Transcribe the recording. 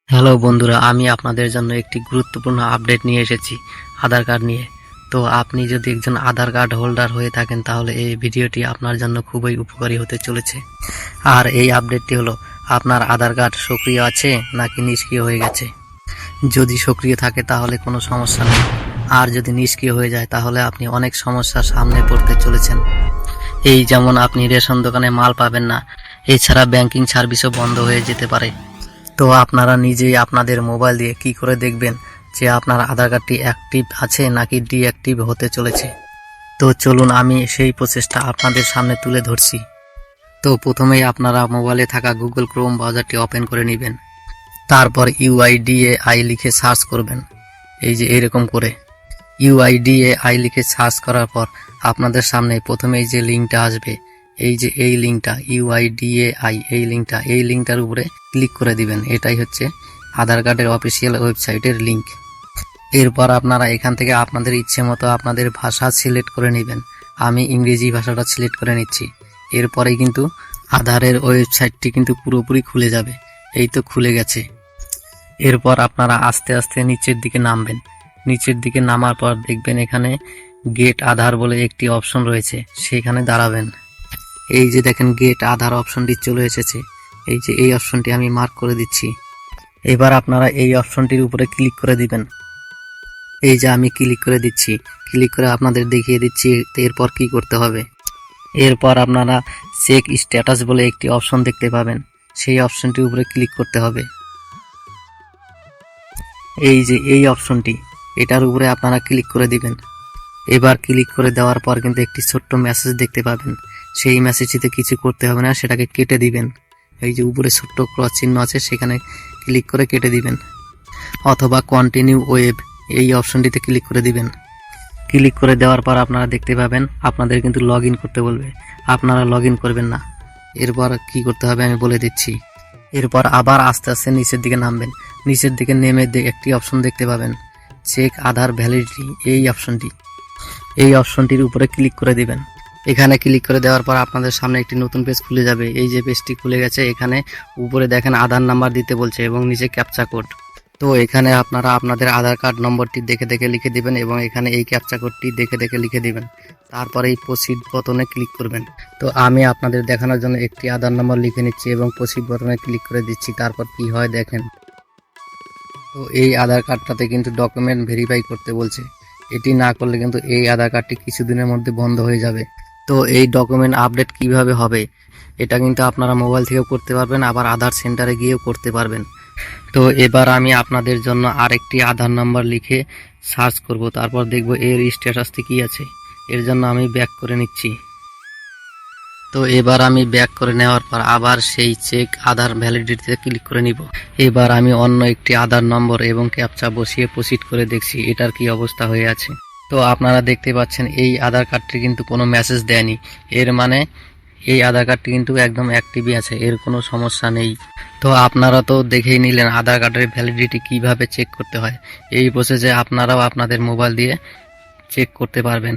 Hello বন্ধুরা, আমি আপনাদের জন্য একটি গুরুত্বপূর্ণ আপডেট নিয়ে এসেছি আধার কার্ড নিয়ে। তো আপনি যদি একজন আধার কার্ড হোল্ডার হয়ে থাকেন তাহলে এই ভিডিওটি আপনার জন্য খুবই উপকারী হতে চলেছে। আর এই আপডেটটি হলো, আপনার আধার কার্ড সক্রিয় আছে নাকি নিষ্ক্রিয় হয়ে গেছে। যদি সক্রিয় থাকে তাহলে কোনো সমস্যা নেই, আর যদি নিষ্ক্রিয় হয়ে যায় তাহলে আপনি অনেক সমস্যার সামনে পড়তে চলেছেন। এই যেমন আপনি রেশন দোকানে মাল পাবেন না, এছাড়া ব্যাংকিং সার্ভিসও বন্ধ হয়ে যেতে পারে। তো আপনারা নিজেই আপনাদের মোবাইল দিয়ে কি করে দেখবেন যে আপনার আধার কার্ডটি অ্যাক্টিভ আছে নাকি ডিঅ্যাক্টিভ হতে চলেছে। তো চলুন আমি সেই প্রসেসটা আপনাদের সামনে তুলে ধরছি। তো প্রথমেই আপনারা মোবাইলে থাকা গুগল ক্রোম ব্রাউজারটি ওপেন করে নেবেন। তারপর UIDAI লিখে সার্চ করবেন, এই যে এরকম করে UIDAI লিখে সার্চ করার পর আপনাদের সামনে প্রথমেই যে লিঙ্কটা আসবে, এই যে এই লিঙ্কটা UIDAI, এই লিঙ্কটার উপরে ক্লিক করে দিবেন। এটাই হচ্ছে আধার কার্ডের অফিসিয়াল ওয়েবসাইটের লিঙ্ক। এরপর আপনারা এখান থেকে আপনাদের ইচ্ছে মতো আপনাদের ভাষা সিলেক্ট করে নেবেন। আমি ইংরেজি ভাষাটা সিলেক্ট করে নিচ্ছি। এরপরে কিন্তু আধারের ওয়েবসাইটটি কিন্তু পুরোপুরি খুলে যাবে। এই তো খুলে গেছে। এরপর আপনারা আস্তে আস্তে নিচের দিকে নামবেন। নিচের দিকে নামার পর দেখবেন এখানে গেট আধার বলে একটি অপশন রয়েছে, সেখানে দাঁড়াবেন। এই যে দেখেন গেট আধার অপশনটি চলে এসেছে, এই যে এই অপশনটি আমি মার্ক করে দিচ্ছি। এবার আপনারা এই অপশনটির উপরে ক্লিক করে দিবেন। এই যে আমি ক্লিক করে দিচ্ছি, ক্লিক করে আপনাদের দেখিয়ে দিচ্ছি এরপর কি করতে হবে। এরপর আপনারা চেক স্ট্যাটাস বলে একটি অপশন দেখতে পাবেন, সেই অপশনটির উপরে ক্লিক করতে হবে। এই যে এই অপশনটি, এটার উপরে আপনারা ক্লিক করে দিবেন। এবার ক্লিক করে দেওয়ার পর কিন্তু একটি ছোট্ট মেসেজ দেখতে পাবেন, সেই মেসেজটিতে কিছু করতে হবে না, সেটাকে কেটে দিবেন। এই যে উপরে ছোট্ট ক্রস চিহ্ন আছে, সেখানে ক্লিক করে কেটে দিবেন, অথবা কন্টিনিউ ওয়েব এই অপশনটিতে ক্লিক করে দিবেন। ক্লিক করে দেওয়ার পর আপনারা দেখতে পাবেন আপনাদের কিন্তু লগ ইন করতে বলবে, আপনারা লগ ইন করবেন না। এরপর কি করতে হবে আমি বলে দিচ্ছি। এরপর আবার আস্তে আস্তে নিচের দিকে নামবেন। নিচের দিকে নেমে একটি অপশন দেখতে পাবেন, চেক আধার ভ্যালিডিটি, এই অপশনটির উপরে ক্লিক করে দিবেন। এখানে ক্লিক করে দেওয়ার পর আপনাদের সামনে একটি নতুন পেজ খুলে যাবে। এই যে পেজটি খুলে গেছে, এখানে উপরে দেখেন আধার নাম্বার দিতে বলছে এবং নিচে ক্যাপচা কোড। তো এখানে আপনারা আপনাদের আধার কার্ড নম্বরটি দেখে দেখে লিখে দিবেন এবং এখানে এই ক্যাপচা কোডটি দেখে দেখে লিখে দিবেন। তারপরে এই প্রসিড বাটনে ক্লিক করবেন। তো আমি আপনাদের দেখানোর জন্য একটি আধার নম্বর লিখে নিচ্ছি এবং প্রসিড বাটনে ক্লিক করে দিচ্ছি। তারপর কি হয় দেখেন। তো এই আধার কার্ডটাতে কিন্তু ডকুমেন্ট ভেরিফাই করতে বলছে, এটি না করলে কিন্তু এই আধার কার্ডটি কিছুদিনের মধ্যে বন্ধ হয়ে যাবে। তো এই ডকুমেন্ট আপডেট কিভাবে হবে, এটা কিন্তু আপনারা মোবাইল থেকেও করতে পারবেন, আবার আধার সেন্টারে গিয়েও করতে পারবেন। তো এবার আমি আপনাদের জন্য আরেকটি আধার নাম্বার লিখে সার্চ করব, তারপর দেখব এর স্ট্যাটাসটি কী আছে। এর জন্য আমি ব্যাক করে নিচ্ছি। তো এবার আমি ব্যাক করে নেওয়ার পর আবার সেই চেক আধার ভ্যালিডিটিতে ক্লিক করে নিব। এবার আমি অন্য একটি আধার নম্বর এবং ক্যাপচা বসিয়ে প্রসিড করে দেখছি এটার কি অবস্থা হয়ে আছে। তো আপনারা দেখতে পাচ্ছেন এই আধার কার্ডটি কিন্তু কোনো মেসেজ দেয়নি, এর মানে এই আধার কার্ডটি কিন্তু একদম অ্যাক্টিভই আছে, এর কোনো সমস্যা নেই। তো আপনারা তো দেখেই নিলেন আধার কার্ডের ভ্যালিডিটি কিভাবে চেক করতে হয়। এই প্রসেসে আপনারাও আপনাদের মোবাইল দিয়ে চেক করতে পারবেন।